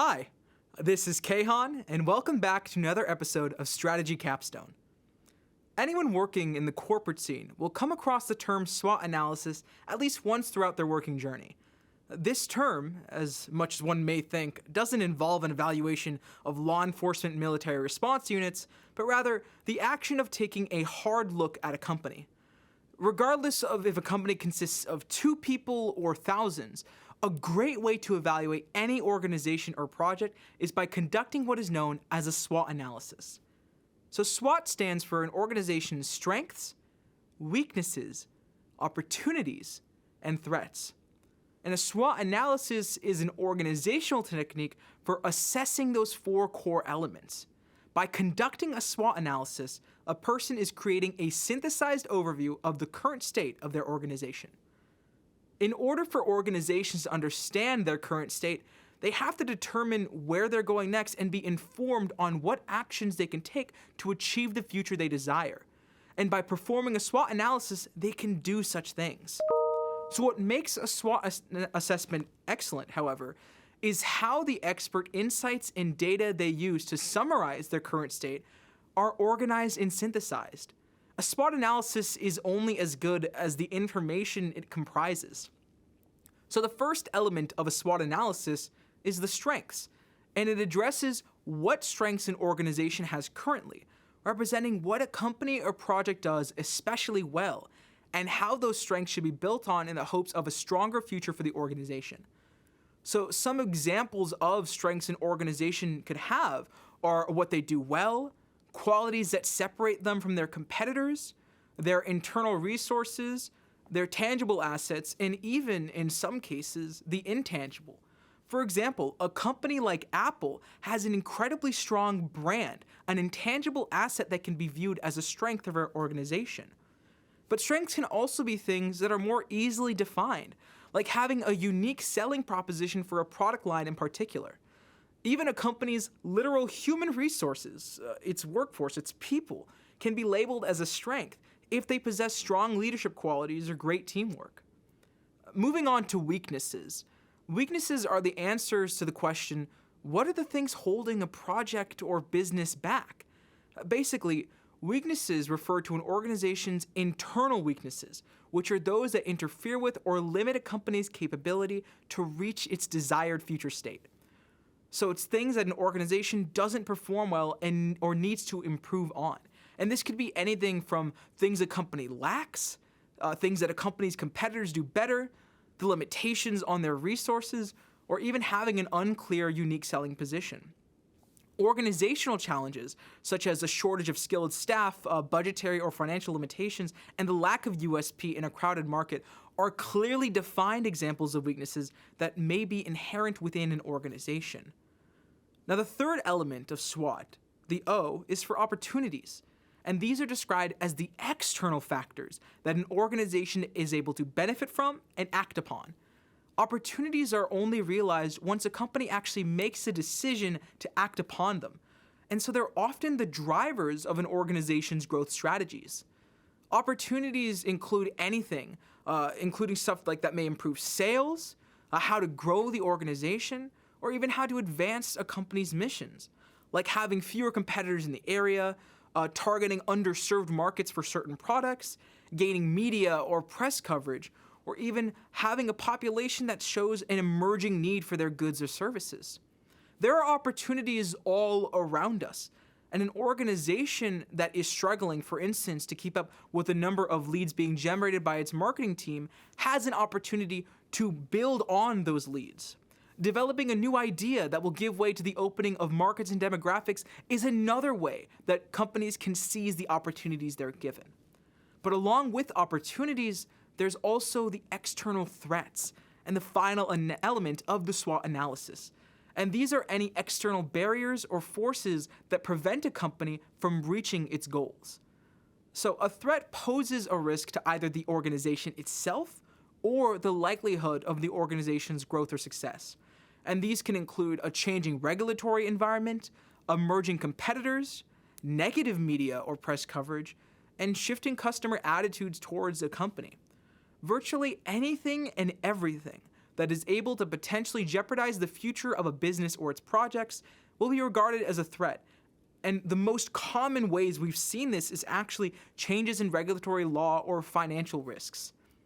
Hi, this is Kahan, and welcome back to another episode of Strategy Capstone. Anyone working in the corporate scene will come across the term SWOT analysis at least once throughout their working journey. This term, as much as one may think, doesn't involve an evaluation of law enforcement military response units, but rather the action of taking a hard look at a company. Regardless of if a company consists of 2 people or thousands, a great way to evaluate any organization or project is by conducting what is known as a SWOT analysis. So SWOT stands for an organization's strengths, weaknesses, opportunities, and threats. And a SWOT analysis is an organizational technique for assessing those 4 core elements. By conducting a SWOT analysis, a person is creating a synthesized overview of the current state of their organization. In order for organizations to understand their current state, they have to determine where they're going next and be informed on what actions they can take to achieve the future they desire. And by performing a SWOT analysis, they can do such things. So what makes a SWOT assessment excellent, however, is how the expert insights and data they use to summarize their current state are organized and synthesized. A SWOT analysis is only as good as the information it comprises. So the first element of a SWOT analysis is the strengths, and it addresses what strengths an organization has currently, representing what a company or project does especially well, and how those strengths should be built on in the hopes of a stronger future for the organization. So some examples of strengths an organization could have are what they do well, qualities that separate them from their competitors, their internal resources, their tangible assets, and even, in some cases, the intangible. For example, a company like Apple has an incredibly strong brand, an intangible asset that can be viewed as a strength of our organization. But strengths can also be things that are more easily defined, like having a unique selling proposition for a product line in particular. Even a company's literal human resources, its workforce, its people, can be labeled as a strength if they possess strong leadership qualities or great teamwork. Moving on to weaknesses. Weaknesses are the answers to the question, what are the things holding a project or business back? Basically, weaknesses refer to an organization's internal weaknesses, which are those that interfere with or limit a company's capability to reach its desired future state. So it's things that an organization doesn't perform well or needs to improve on. And this could be anything from things a company lacks, things that a company's competitors do better, the limitations on their resources, or even having an unclear, unique selling position. Organizational challenges, such as a shortage of skilled staff, budgetary or financial limitations, and the lack of USP in a crowded market, are clearly defined examples of weaknesses that may be inherent within an organization. Now, the third element of SWOT, the O, is for opportunities. And these are described as the external factors that an organization is able to benefit from and act upon. Opportunities are only realized once a company actually makes a decision to act upon them. And so they're often the drivers of an organization's growth strategies. Opportunities include anything, including stuff like that may improve sales, how to grow the organization, or even how to advance a company's missions, like having fewer competitors in the area, targeting underserved markets for certain products, gaining media or press coverage, or even having a population that shows an emerging need for their goods or services. There are opportunities all around us, and an organization that is struggling, for instance, to keep up with the number of leads being generated by its marketing team has an opportunity to build on those leads. Developing a new idea that will give way to the opening of markets and demographics is another way that companies can seize the opportunities they're given. But along with opportunities, there's also the external threats and the final element of the SWOT analysis. And these are any external barriers or forces that prevent a company from reaching its goals. So a threat poses a risk to either the organization itself or the likelihood of the organization's growth or success. And these can include a changing regulatory environment, emerging competitors, negative media or press coverage, and shifting customer attitudes towards a company. Virtually anything and everything that is able to potentially jeopardize the future of a business or its projects will be regarded as a threat. And the most common ways we've seen this is actually changes in regulatory law or financial risks.